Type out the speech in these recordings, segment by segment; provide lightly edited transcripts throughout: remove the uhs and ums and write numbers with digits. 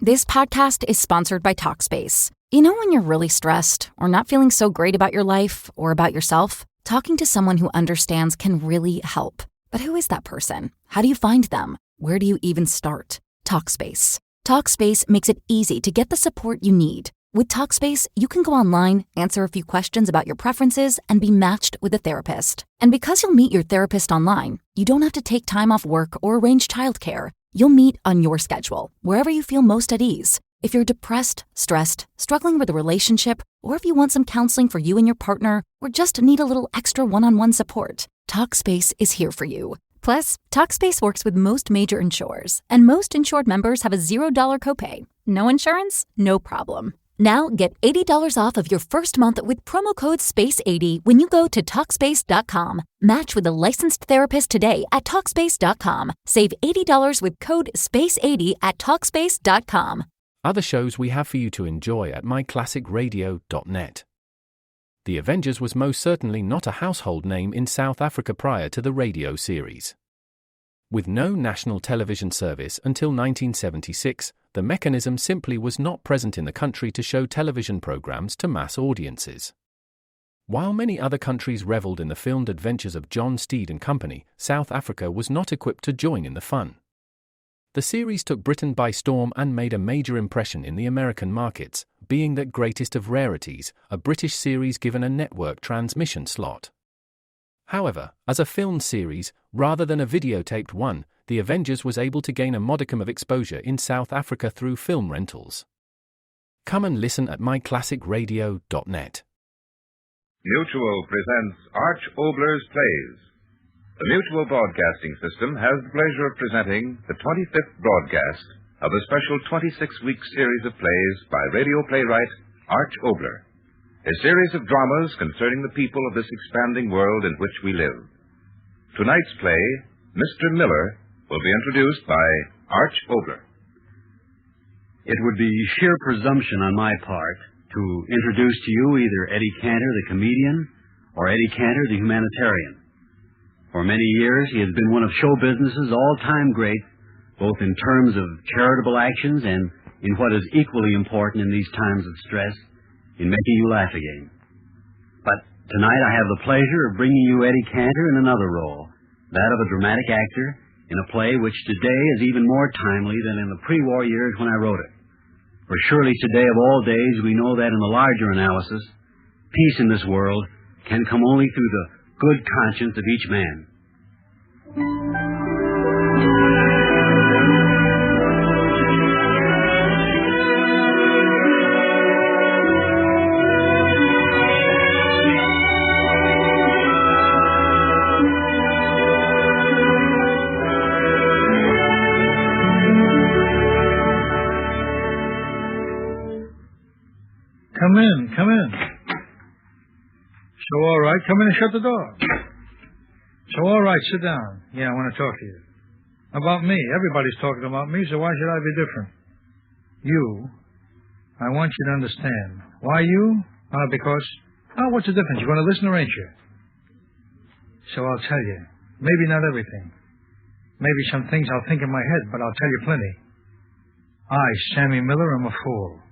This podcast is sponsored by Talkspace. You know when you're really stressed or not feeling so great about your life or about yourself? Talking to someone who understands can really help. But who is that person? How do you find them? Where do you even start? Talkspace. Talkspace makes it easy to get the support you need. With Talkspace, you can go online, answer a few questions about your preferences, and be matched with a therapist. And because you'll meet your therapist online, you don't have to take time off work or arrange childcare. You'll meet on your schedule, wherever you feel most at ease. If you're depressed, stressed, struggling with a relationship, or if you want some counseling for you and your partner, or just need a little extra one-on-one support, Talkspace is here for you. Plus, Talkspace works with most major insurers, and most insured members have a $0 copay. No insurance? No problem. Now get $80 off of your first month with promo code SPACE80 when you go to Talkspace.com. Match with a licensed therapist today at Talkspace.com. Save $80 with code SPACE80 at Talkspace.com. Other shows we have for you to enjoy at myclassicradio.net. The Avengers was most certainly not a household name in South Africa prior to the radio series. With no national television service until 1976, the mechanism simply was not present in the country to show television programs to mass audiences. While many other countries reveled in the filmed adventures of John Steed and company, South Africa was not equipped to join in the fun. The series took Britain by storm and made a major impression in the American markets, being that greatest of rarities, a British series given a network transmission slot. However, as a film series, rather than a videotaped one, The Avengers was able to gain a modicum of exposure in South Africa through film rentals. Come and listen at myclassicradio.net. Mutual presents Arch Obolers Plays. The Mutual Broadcasting System has the pleasure of presenting the 25th broadcast of a special 26-week series of plays by radio playwright Arch Obler. A series of dramas concerning the people of this expanding world in which we live. Tonight's play, Mr. Miller, will be introduced by Arch Obler. It would be sheer presumption on my part to introduce to you either Eddie Cantor, the comedian, or Eddie Cantor, the humanitarian. For many years, he has been one of show business's all-time great, both in terms of charitable actions and in what is equally important in these times of stress, in making you laugh again. But tonight I have the pleasure of bringing you Eddie Cantor in another role, that of a dramatic actor in a play which today is even more timely than in the pre-war years when I wrote it. For surely today of all days we know that in the larger analysis, peace in this world can come only through the good conscience of each man. Come in. So, all right, come in and shut the door. So, all right, sit down. Yeah, I want to talk to you. About me. Everybody's talking about me, so why should I be different? You, I want you to understand. Why you? Because, what's the difference? You going to listen or ain't you? So I'll tell you. Maybe not everything. Maybe some things I'll think in my head, but I'll tell you plenty. I, Sammy Miller, am a fool.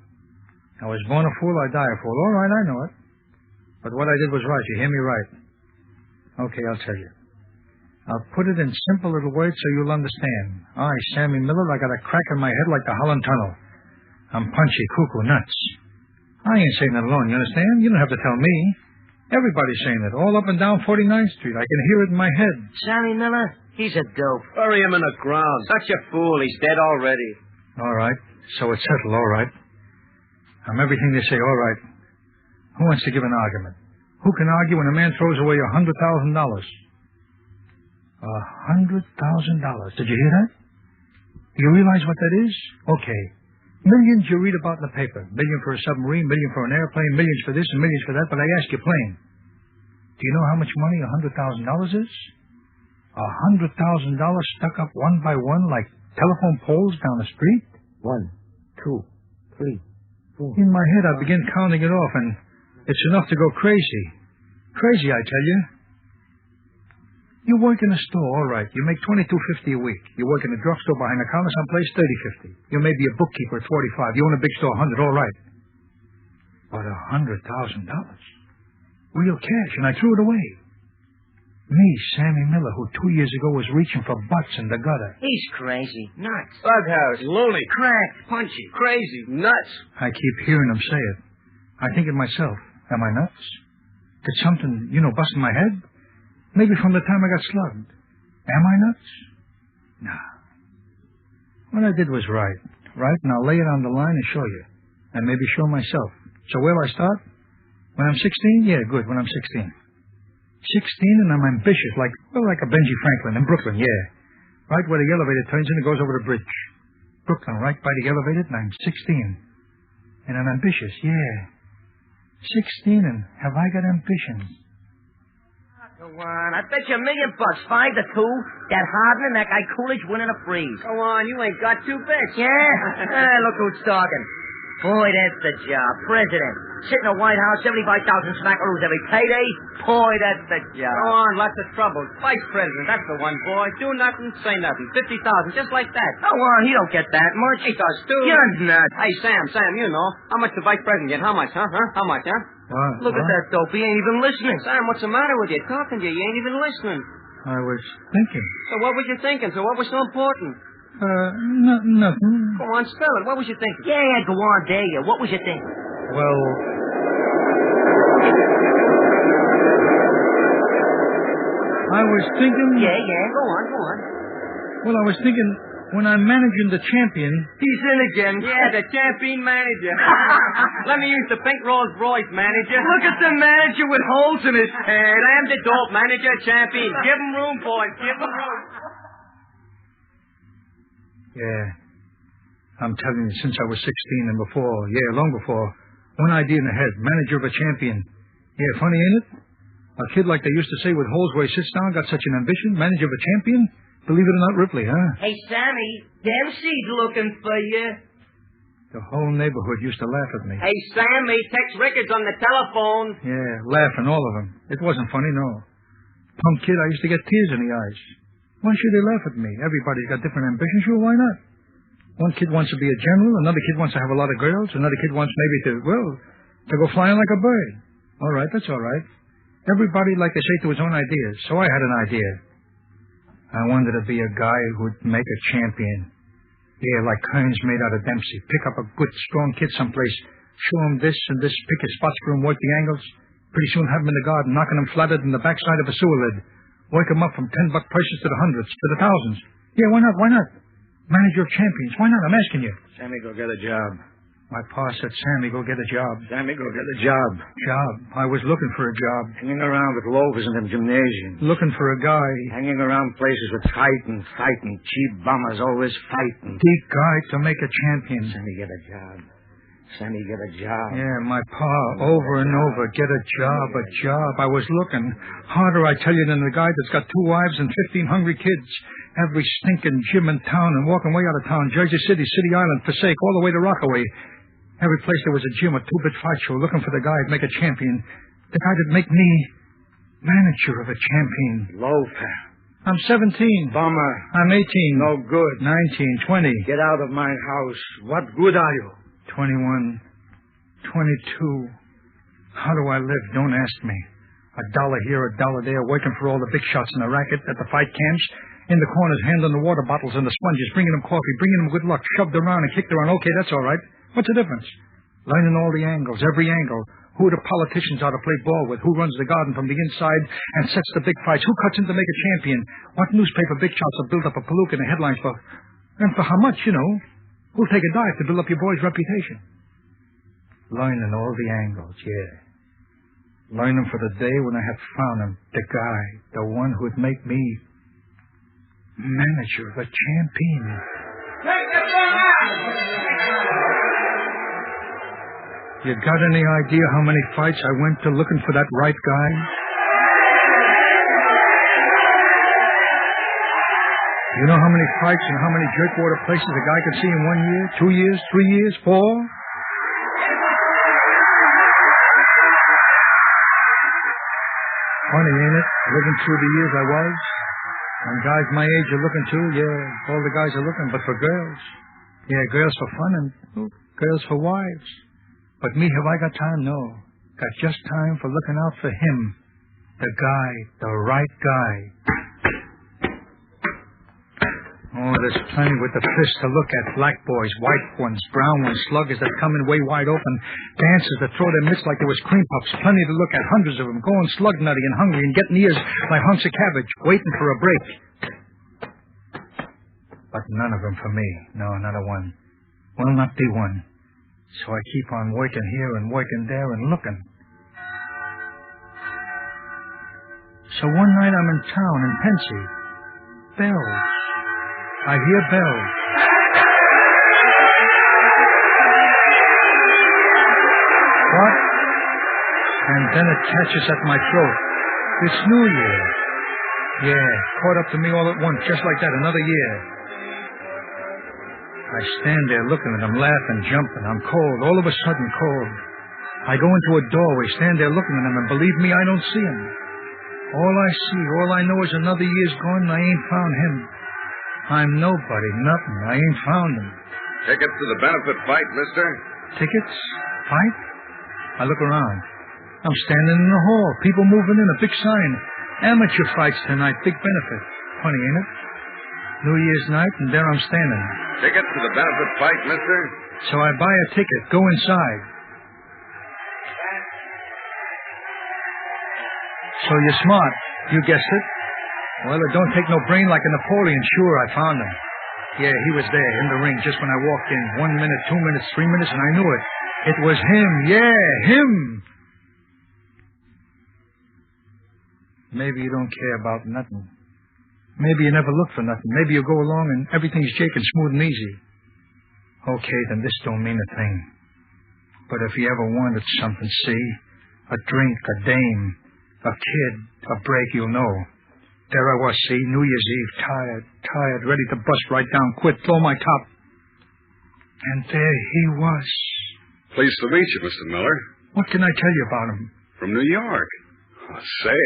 I was born a fool, I die a fool. All right, I know it. But what I did was right. You hear me right? Okay, I'll tell you. I'll put it in simple little words so you'll understand. I, Sammy Miller, I got a crack in my head like the Holland Tunnel. I'm punchy, cuckoo, nuts. I ain't saying that alone, you understand? You don't have to tell me. Everybody's saying it, all up and down 49th Street. I can hear it in my head. Sammy Miller? He's a dope. Bury him in the ground. Such a fool. He's dead already. All right. So it's settled, all right. I'm everything they say, all right. Who wants to give an argument? Who can argue when a man throws away $100,000? $100,000. Did you hear that? Do you realize what that is? Okay. Millions you read about in the paper. Million for a submarine, million for an airplane, millions for this and millions for that. But I ask you plain. Do you know how much money $100,000 is? $100,000 stuck up one by one like telephone poles down the street? 1, 2, 3, 4. In my head, I begin counting it off, and it's enough to go crazy. Crazy, I tell you. You work in a store, all right. You make $22.50 a week. You work in a drugstore behind the counter someplace, $30.50. You may be a bookkeeper at $45. You own a big store, $100, all right. But $100,000. Real cash, and I threw it away. Me, Sammy Miller, who 2 years ago was reaching for butts in the gutter. He's crazy. Nuts. Bughouse. Loony. Cracked. Punchy. Crazy. Nuts. I keep hearing him say it. I think it myself. Am I nuts? Did something, bust in my head? Maybe from the time I got slugged. Am I nuts? Nah. What I did was right. Right, and I'll lay it on the line and show you. And maybe show myself. So where'll I start? When I'm 16? Yeah, good, when I'm 16. 16 and I'm ambitious, like a Benji Franklin in Brooklyn, yeah. Right where the elevator turns in and goes over the bridge. Brooklyn, right by the elevator, and I'm 16. And I'm ambitious, yeah. 16, and have I got ambitions? Go on. I bet you $1 million. 5-2. That Harden and that guy Coolidge winning a freeze. Go on, you ain't got 2 bits. Yeah? Look who's talking. Boy, that's the job. President. Sit in the White House, 75,000 smackaroos every payday. Boy, that's the job. Go on, lots of trouble. Vice president, that's the one, boy. Do nothing, say nothing. 50,000, just like that. Go on, he don't get that much. He does, too. You're nuts. Hey, Sam, you know. How much the vice president get? How much, huh? How much, huh? What? Look at that dope. He ain't even listening. Sam, what's the matter with you? Talking to you, you ain't even listening. I was thinking. So what was you thinking? So what was so important? Nothing. Go on, spell it. What was you thinking? Yeah, go on, dare you. What was you thinking? Well, I was thinking... Yeah, go on. Well, I was thinking, when I'm managing the champion... He's in again. Yeah, the champion manager. Let me use the pink Rolls Royce manager. Look at the manager with holes in his head. I'm the dope manager champion. Give him room, boys. Give him room. Yeah. I'm telling you, since I was 16 and before, long before, one idea in the head, manager of a champion. Yeah, funny, ain't it? A kid like they used to say with holes where he sits down got such an ambition, manager of a champion? Believe it or not, Ripley, huh? Hey, Sammy, Dempsey's looking for you. The whole neighborhood used to laugh at me. Hey, Sammy, text Ricketts on the telephone. Yeah, laughing, all of them. It wasn't funny, no. Punk kid, I used to get tears in the eyes. Why should they laugh at me? Everybody's got different ambitions. Sure, why not? One kid wants to be a general. Another kid wants to have a lot of girls. Another kid wants maybe to go flying like a bird. All right, that's all right. Everybody, like they say, to his own ideas. So I had an idea. I wanted to be a guy who'd make a champion. Yeah, like Kearns made out of Dempsey. Pick up a good, strong kid someplace. Show him this and this. Pick his spots for him, work the angles. Pretty soon have him in the garden, knocking him flattered in the backside of a sewer lid. Work him up from $10 purses to the hundreds, to the thousands. Yeah, why not? Manager of champions. Why not? I'm asking you. Sammy, go get a job. My pa said, Sammy, go get a job. Sammy, go get a job. Job? I was looking for a job. Hanging around with loafers in them gymnasiums. Looking for a guy. Hanging around places with fighting. Cheap bummers always fighting. Deep guy to make a champion. Sammy, get a job. Sammy, get a job. Yeah, my pa, over and over, get a job. I was looking. Harder, I tell you, than the guy that's got 2 wives and 15 hungry kids. Every stinking gym in town and walking way out of town. Jersey City, City Island, Passaic, all the way to Rockaway. Every place there was a gym, a 2-bit fight show, looking for the guy who'd make a champion. The guy that'd make me manager of a champion. Loafer. I'm 17. Bummer. I'm 18. No good. 19, 20. Get out of my house. What good are you? 21, 22. How do I live? Don't ask me. $1 here, $1 there, working for all the big shots in the racket at the fight camps. In the corners, handing the water bottles and the sponges, bringing them coffee, bringing them good luck, shoved around and kicked around. Okay, that's all right. What's the difference? Learning all the angles, every angle. Who the politicians are to play ball with? Who runs the garden from the inside and sets the big fights? Who cuts in to make a champion? What newspaper big shots will build up a palooka in the headlines for? And for how much, Who'll take a dive to build up your boy's reputation? Learning all the angles, yeah. Learning for the day when I have found him, the guy, the one who'd make me manager of a champion. Take the gun out! You got any idea how many fights I went to looking for that right guy? You know how many fights and how many jerkwater places a guy could see in 1 year, 2 years, 3 years, 4? Funny, ain't it? Living through the years I was. And guys my age are looking too, yeah. All the guys are looking, but for girls. Yeah, girls for fun and girls for wives. But me, have I got time? No. Got just time for looking out for him. The guy, the right guy. Oh, there's plenty with the fist to look at. Black boys, white ones, brown ones, sluggers that come in way wide open. Dancers that throw their mitts like they was cream puffs. Plenty to look at. Hundreds of them going slug nutty and hungry and getting ears like hunks of cabbage, waiting for a break. But none of them for me. No, not a one. Will not be one. So I keep on working here and working there and looking. So one night I'm in town in Pensy. Bells. I hear bells. What? And then it catches at my throat. It's New Year. Yeah, caught up to me all at once, just like that, another year. I stand there looking at him, laughing, jumping. I'm cold, all of a sudden cold. I go into a doorway, stand there looking at him, and believe me, I don't see him. All I see, all I know is another year's gone and I ain't found him. I'm nobody, nothing. I ain't found him. Tickets to the benefit fight, mister? Tickets? Fight? I look around. I'm standing in the hall. People moving in. A big sign. Amateur fights tonight. Big benefit. Funny, ain't it? New Year's night, and there I'm standing. Tickets to the benefit fight, mister? So I buy a ticket. Go inside. So you're smart. You guessed it. Well, it don't take no brain like a Napoleon. Sure, I found him. Yeah, he was there in the ring just when I walked in. 1 minute, 2 minutes, 3 minutes, and I knew it. It was him. Yeah, him. Maybe you don't care about nothing. Maybe you never look for nothing. Maybe you go along and everything's shaking smooth and easy. Okay, then this don't mean a thing. But if you ever wanted something, see? A drink, a dame, a kid, a break, you'll know. There I was, see, New Year's Eve, tired, ready to bust right down, quit, throw my top. And there he was. Pleased to meet you, Mr. Miller. What can I tell you about him? From New York. Oh, say,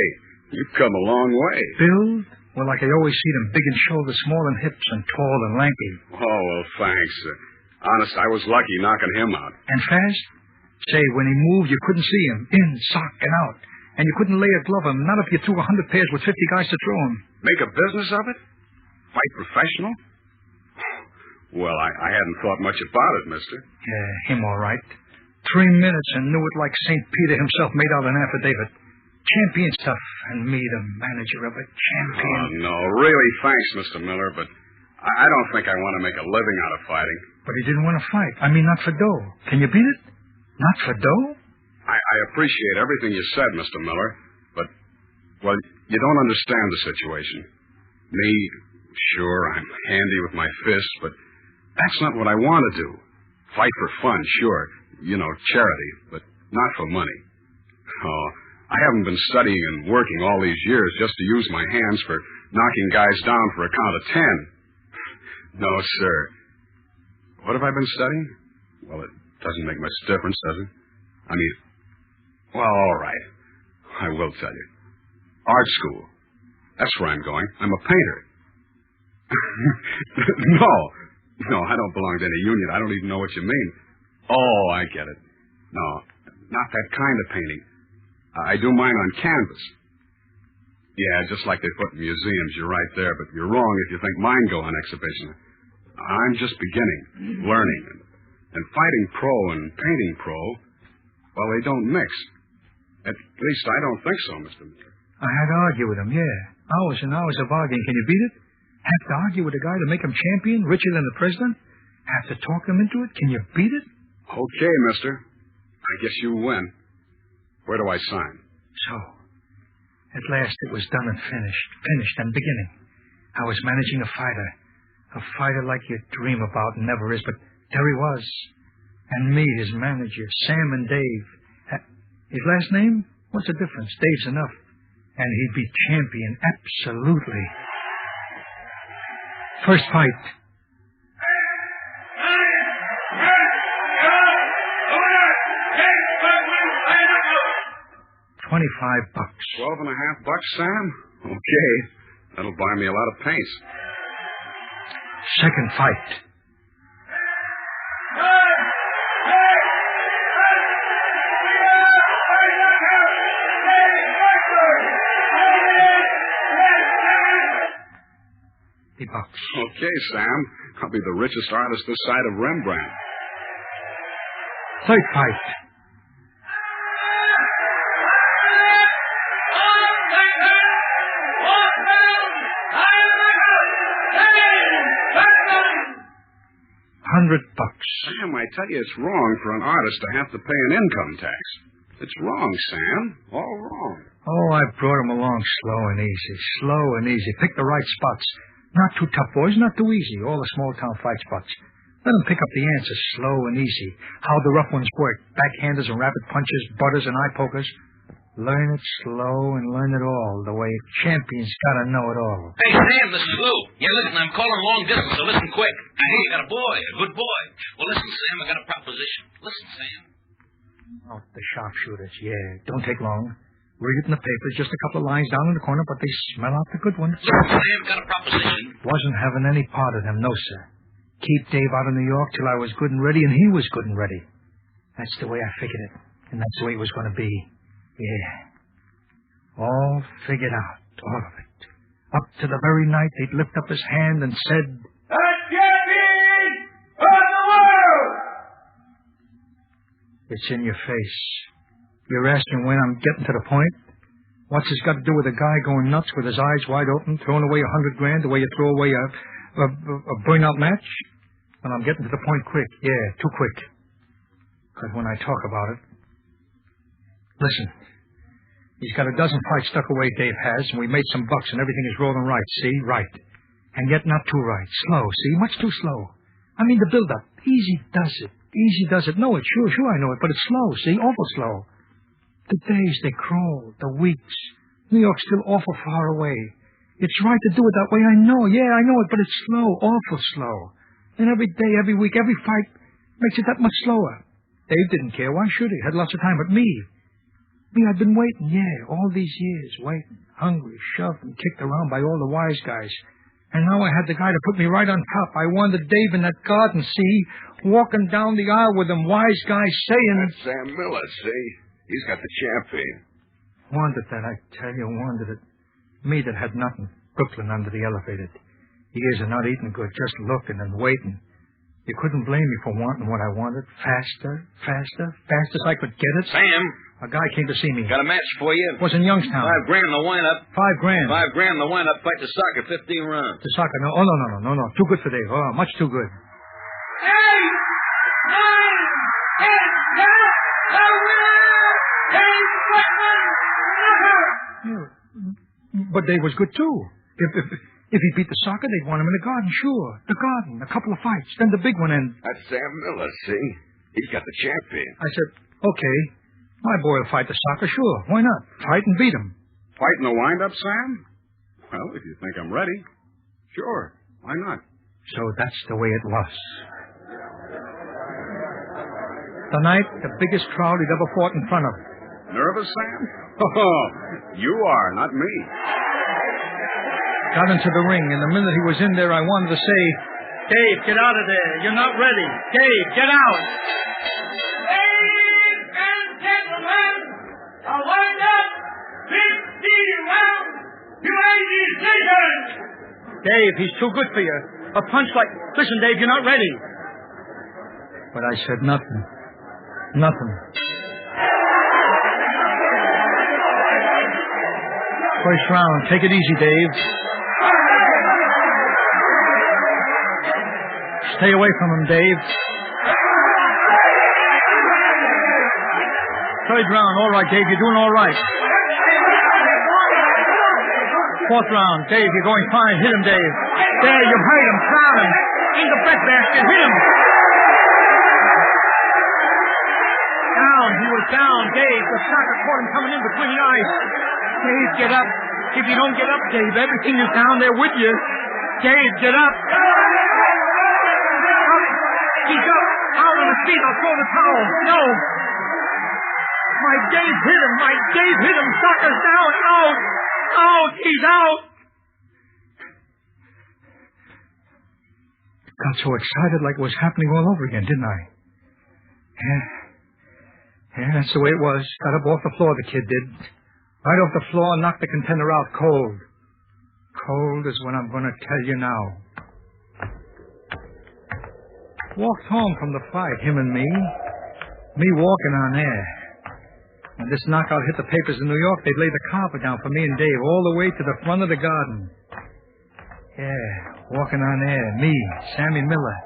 you've come a long way. Build? Well, like I always see them, big in shoulders, small in hips, and tall and lanky. Oh, well, thanks. Honest, I was lucky knocking him out. And fast? Say, when he moved, you couldn't see him. In, sock, and out. And you couldn't lay a glove on him, not if you threw 100 pairs with 50 guys to throw him. Make a business of it? Fight professional? Well, I hadn't thought much about it, mister. Yeah, him all right. 3 minutes and knew it like St. Peter himself made out an affidavit. Champion stuff, and me the manager of it. Champion. Oh, no, really, thanks, Mr. Miller, but I don't think I want to make a living out of fighting. But he didn't want to fight. I mean, not for dough. Can you beat it? Not for dough? I appreciate everything you said, Mr. Miller, but, well, you don't understand the situation. Me, sure, I'm handy with my fists, but that's not what I want to do. Fight for fun, sure. You know, charity, but not for money. Oh, I haven't been studying and working all these years just to use my hands for knocking guys down for a count of 10. No, sir. What have I been studying? Well, it doesn't make much difference, does it? I mean, well, all right. I will tell you. Art school. That's where I'm going. I'm a painter. No, I don't belong to any union. I don't even know what you mean. Oh, I get it. No, not that kind of painting. I do mine on canvas. Yeah, just like they put in museums. You're right there, but you're wrong if you think mine go on exhibition. I'm just beginning, learning. And fighting pro and painting pro, well, they don't mix. At least I don't think so, Mr. Miller. I had to argue with him, yeah. Hours and hours of arguing. Can you beat it? Have to argue with a guy to make him champion, richer than the president? Have to talk him into it? Can you beat it? Okay, mister. I guess you win. Where do I sign? So, at last it was done and finished and beginning. I was managing a fighter like you dream about and never is, but there he was. And me, his manager, Sam and Dave. His last name? What's the difference? Dave's enough. And he'd be champion, absolutely. First fight. $25. $12.50, Sam? Okay. That'll buy me a lot of paint. Second fight. $50. Okay, Sam. I'll be the richest artist this side of Rembrandt. Third fight. $100. Sam, I tell you, it's wrong for an artist to have to pay an income tax. It's wrong, Sam. All wrong. Oh, I brought him along slow and easy. Slow and easy. Pick the right spots. Not too tough, boys. Not too easy. All the small-town fight spots. Let him pick up the answers slow and easy. How the rough ones work. Backhanders and rapid punches, butters and eye pokers. Learn it slow and learn it all. The way champions gotta know it all. Hey, Sam, this is Lou. Yeah, listen, I'm calling long distance, so listen quick. I hear you got a boy, a good boy. Well, listen, Sam, I got a proposition. Listen, Sam. Oh, the sharpshooters, yeah. Don't take long. Read it in the papers, just a couple of lines down in the corner, but they smell out the good ones. Listen, Sam, got a proposition. Wasn't having any part of them, no, sir. Keep Dave out of New York till I was good and ready, and he was good and ready. That's the way I figured it, and that's the way it was going to be. Yeah. All figured out, all of it. Up to the very night they'd lift up his hand and said, "The champion of the world!" It's in your face. You're asking when I'm getting to the point? What's this got to do with a guy going nuts with his eyes wide open, throwing away $100,000 the way you throw away a burn-out match? And I'm getting to the point quick. Yeah, too quick. Because when I talk about it... Listen. He's got a dozen fights stuck away, Dave has, and we made some bucks, and everything is rolling right, see? Right. And yet not too right. Slow, see? Much too slow. I mean, the build-up. Easy does it. Easy does it. No, it's sure I know it, but it's slow, see? Awful slow. The days, they crawl. The weeks. New York's still awful far away. It's right to do it that way, I know. Yeah, I know it, but it's slow, awful slow. And every day, every week, every fight makes it that much slower. Dave didn't care. Why should he? Had lots of time, but me, I've been waiting, yeah, all these years, waiting, hungry, shoved and kicked around by all the wise guys. And now I had the guy to put me right on top. I wanted Dave in that garden, see, walking down the aisle with them wise guys saying... That's Sam Miller, see? He's got the champion. Wanted that, I tell you, wanted it. Me that had nothing. Brooklyn under the elevated. Years of not eating good, just looking and waiting. You couldn't blame me for wanting what I wanted. Faster, fast as I could get it. Sam! A guy came to see me. Got a match for you. Was in Youngstown. $5 grand the wind-up. $5 grand. $5 grand the wind-up. Fight the soccer, 15 rounds. The soccer, no. Oh, no. Too good for Dave. Oh, much too good. 8, 9, 10, 11. But Dave was good, too. If he beat the soccer, they'd want him in the garden, sure. The garden, a couple of fights, then the big one, and... That's Sam Miller, see? He's got the champion. I said, okay, my boy will fight the soccer, sure. Why not? Fight and beat him. Fight in the wind-up, Sam? Well, if you think I'm ready, sure. Why not? So that's the way it was. The night, the biggest crowd he'd ever fought in front of. Nervous, Sam? Oh, you are, not me. Got into the ring, and the minute he was in there, I wanted to say, Dave, get out of there. You're not ready. Dave, get out. Ladies and gentlemen, a wind-up 15 round UAG decision. Dave, he's too good for you. A punch like... Listen, Dave, you're not ready. But I said nothing. Nothing. First round. Take it easy, Dave. Stay away from him, Dave. Third round. All right, Dave. You're doing all right. Fourth round. Dave, you're going fine. Hit him, Dave. There, you hurt him. Foul him. In the breadbasket. Hit him. Down. He was down. Dave, the soccer caught him coming in between the eyes. Dave, get up. If you don't get up, Dave, everything is down there with you. Dave, get up. He's up. Out on his feet. I'll throw the towel. No. My Dave hit him. Soccer's down. Out. He's out. Got so excited like it was happening all over again, didn't I? Yeah, that's the way it was. Got up off the floor, the kid did. Right off the floor and knocked the contender out cold. Cold is what I'm going to tell you now. Walked home from the fight, him and me. Me walking on air. When this knockout hit the papers in New York, they'd lay the carpet down for me and Dave all the way to the front of the garden. Yeah, walking on air. Me, Sammy Miller.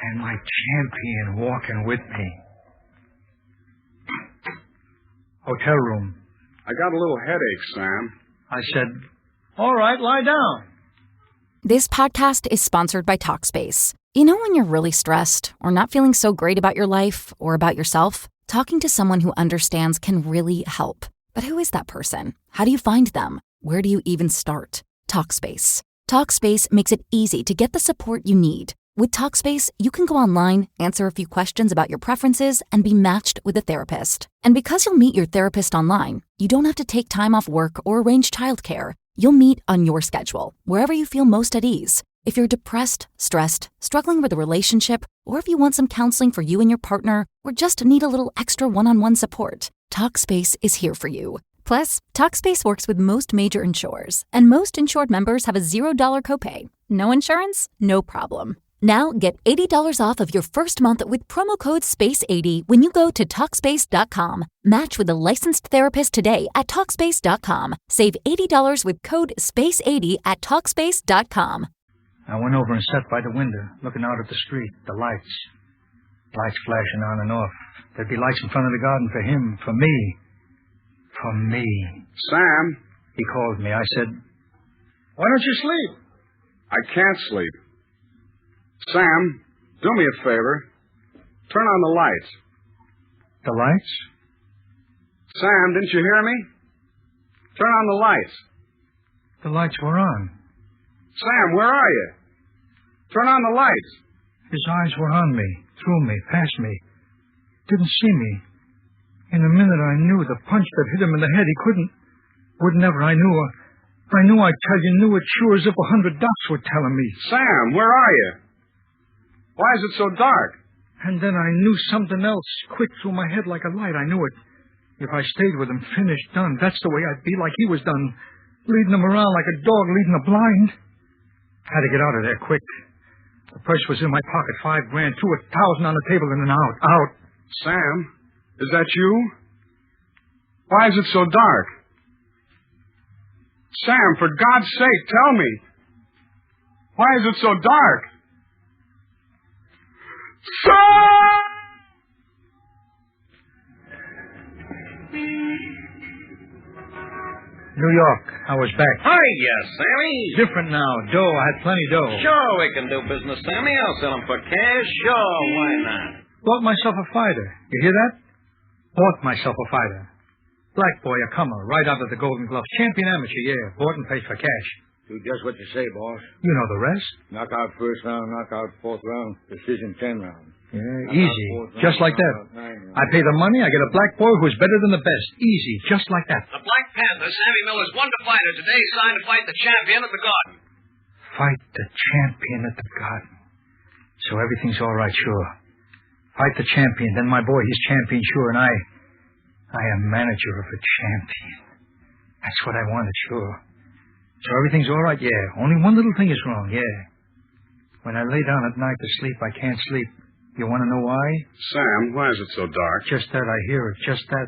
And my champion walking with me. Hotel room. I got a little headache, Sam. I said, all right, lie down. This podcast is sponsored by Talkspace. You know when you're really stressed or not feeling so great about your life or about yourself? Talking to someone who understands can really help. But who is that person? How do you find them? Where do you even start? Talkspace. Talkspace makes it easy to get the support you need. With Talkspace, you can go online, answer a few questions about your preferences, and be matched with a therapist. And because you'll meet your therapist online, you don't have to take time off work or arrange childcare. You'll meet on your schedule, wherever you feel most at ease. If you're depressed, stressed, struggling with a relationship, or if you want some counseling for you and your partner, or just need a little extra one-on-one support, Talkspace is here for you. Plus, Talkspace works with most major insurers, and most insured members have a $0 copay. No insurance? No problem. Now get $80 off of your first month with promo code SPACE80 when you go to Talkspace.com. Match with a licensed therapist today at Talkspace.com. Save $80 with code SPACE80 at Talkspace.com. I went over and sat by the window, looking out at the street, the lights. Lights flashing on and off. There'd be lights in front of the garden for him, for me. For me. Sam. He called me. I said, why don't you sleep? I can't sleep. Sam, do me a favor. Turn on the lights. The lights? Sam, didn't you hear me? Turn on the lights. The lights were on. Sam, where are you? Turn on the lights. His eyes were on me, through me, past me. Didn't see me. In a minute I knew the punch that hit him in the head, he would never. I knew I'd tell you, knew it sure as if 100 docs were telling me. Sam, where are you? Why is it so dark? And then I knew something else, quick through my head like a light. I knew it. If I stayed with him, finished, done, that's the way I'd be, like he was done. Leading him around like a dog leading a blind. Had to get out of there quick. The purse was in my pocket, $5 grand, threw $1,000 on the table and then out. Sam, is that you? Why is it so dark? Sam, for God's sake, tell me. Why is it so dark? Sam! New York. I was back. Hiya, Sammy. Different now. Dough. I had plenty dough. Sure, we can do business, Sammy. I'll sell 'em for cash. Sure, why not? Bought myself a fighter. You hear that? Bought myself a fighter. Black boy, a comer, right out of the Golden Gloves. Champion amateur, yeah. Bought and paid for cash. Do just what you say, boss. You know the rest. Knockout first round, knockout fourth round, decision 10 round. Yeah, Knockout easy. Just like that. I pay the money, I get a black boy who's better than the best. Easy, just like that. The Black Panther, Sammy Miller's wonder fighter today, signed to fight the champion at the Garden. Fight the champion at the Garden. So everything's all right, sure. Fight the champion, then my boy, he's champion, sure, and I am manager of a champion. That's what I wanted, sure. So everything's all right, yeah. Only one little thing is wrong, yeah. When I lay down at night to sleep, I can't sleep. You want to know why? Sam, why is it so dark? Just that, I hear it. Just that.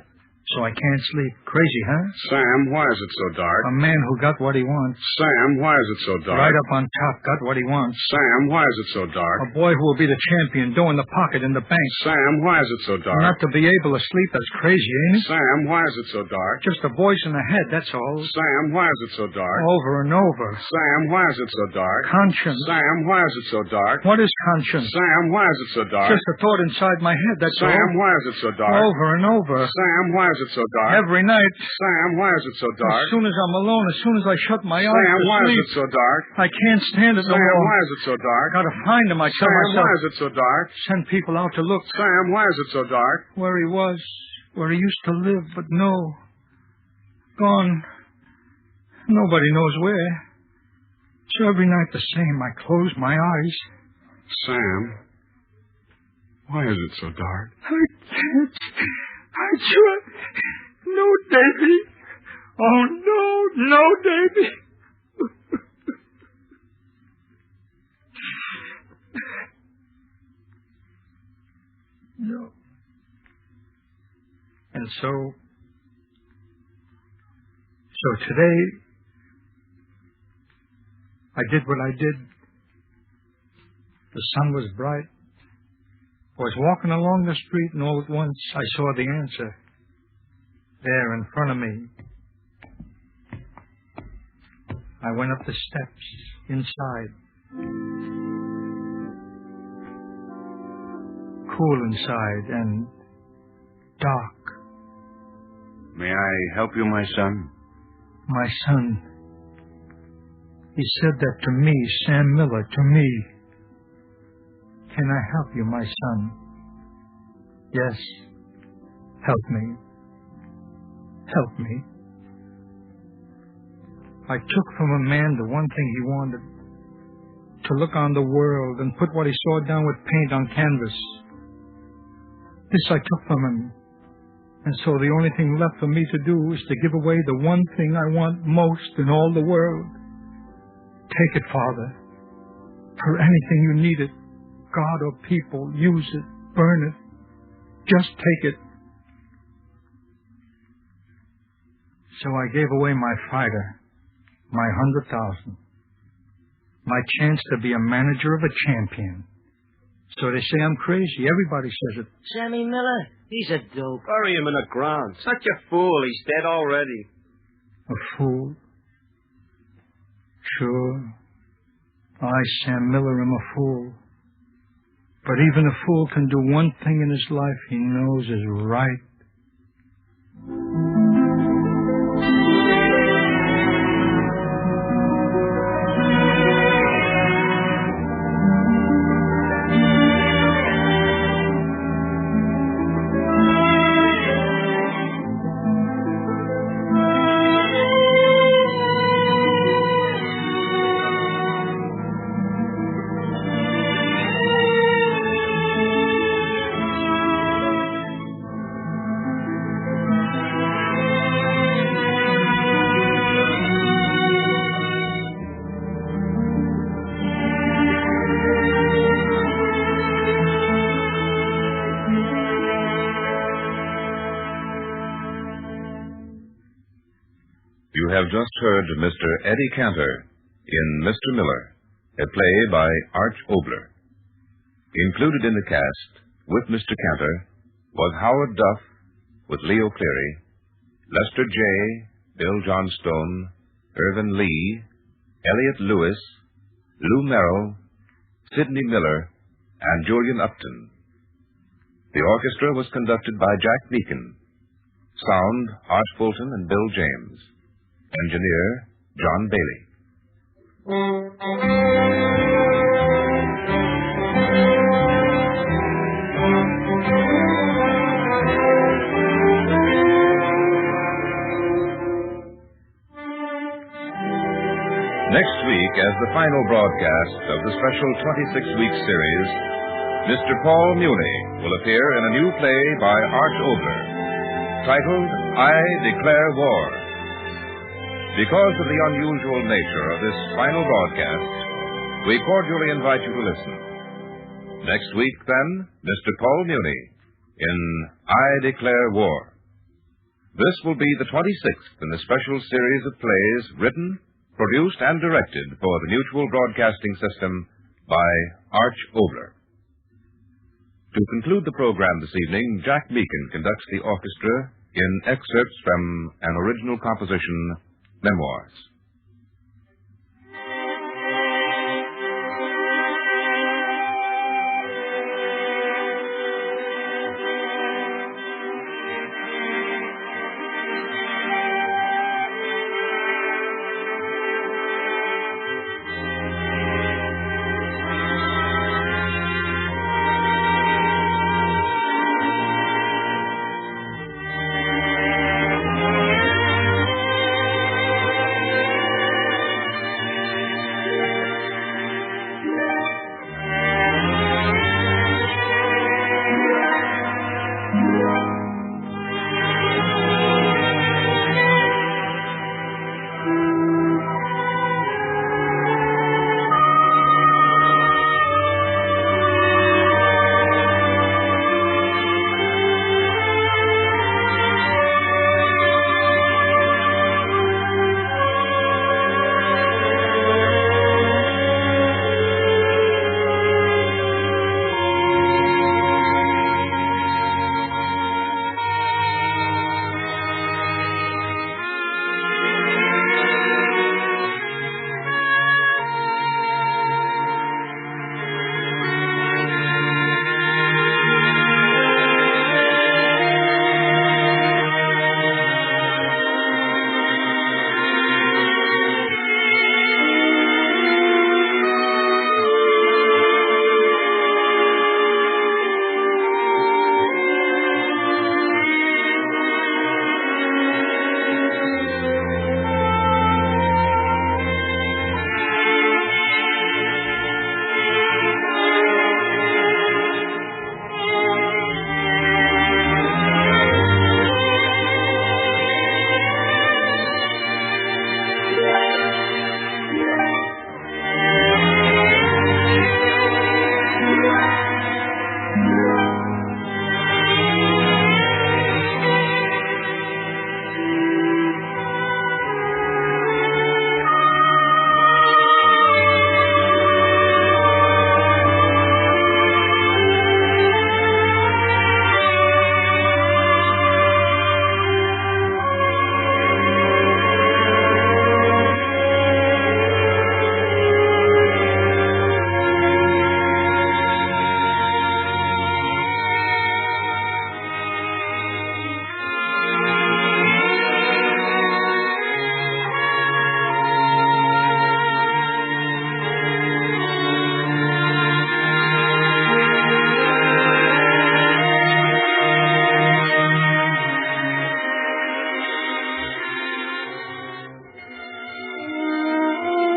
So I can't sleep. Crazy, huh? Sam, why is it so dark? A man who got what he wants. Sam, why is it so dark? Right up on top, got what he wants. Sam, why is it so dark? A boy who will be the champion, dough in the pocket, in the bank. Sam, why is it so dark? Not to be able to sleep, that's crazy, ain't it? Sam, why is it so dark? Just a voice in the head, that's all. Sam, why is it so dark? Over and over. Sam, why is it so dark? Conscience. Sam, why is it so dark? What is conscience? Sam, why is it so dark? Just a thought inside my head, that's all. Sam, why is it so dark? Over and over. Sam, why is it so dark? Every night. Sam, why is it so dark? As soon as I'm alone, as soon as I shut my eyes Sam, to why sleep, is it so dark? I can't stand it no Sam, more. why is it so dark? Gotta find him, I tell Sam, myself. why is it so dark? Send people out to look. Sam, why is it so dark? Where he was, where he used to live, but no. Gone. Nobody knows where. So every night the same. I close my eyes. Sam, why is it so dark? I can't. I sure. No, Davy. Oh, no, Davy. No. And so today, I did what I did. The sun was bright. I was walking along the street, and all at once I saw the answer there in front of me. I went up the steps inside. Cool inside and dark. May I help you, my son? My son. He said that to me, Sam Miller, to me. Can I help you, my son? Yes. Help me. Help me. I took from a man the one thing he wanted. To look on the world and put what he saw down with paint on canvas. This I took from him. And so the only thing left for me to do is to give away the one thing I want most in all the world. Take it, Father. For anything you need it, God or people, use it, burn it. Just take it. So I gave away my fighter, my 100,000, my chance to be a manager of a champion. So they say I'm crazy. Everybody says it. Sammy Miller, he's a dope. Bury him in the ground. Such a fool. He's dead already. A fool? Sure. I, Sam Miller, am a fool. But even a fool can do one thing in his life he knows is right. You have just heard Mr. Eddie Cantor in Mr. Miller, a play by Arch Obler. Included in the cast, with Mr. Cantor, was Howard Duff, with Leo Cleary, Lester J., Bill Johnstone, Irvin Lee, Elliot Lewis, Lou Merrill, Sidney Miller, and Julian Upton. The orchestra was conducted by Jack Meakin. Sound, Art Fulton and Bill James. Engineer, John Bailey. Next week, as the final broadcast of the special 26-week series, Mr. Paul Muni will appear in a new play by Arch Obler, titled I Declare War. Because of the unusual nature of this final broadcast, we cordially invite you to listen. Next week, then, Mr. Paul Muni in I Declare War. This will be the 26th in the special series of plays written, produced, and directed for the Mutual Broadcasting System by Arch Obler. To conclude the program this evening, Jack Meakin conducts the orchestra in excerpts from an original composition, Memoirs.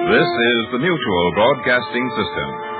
This is the Mutual Broadcasting System.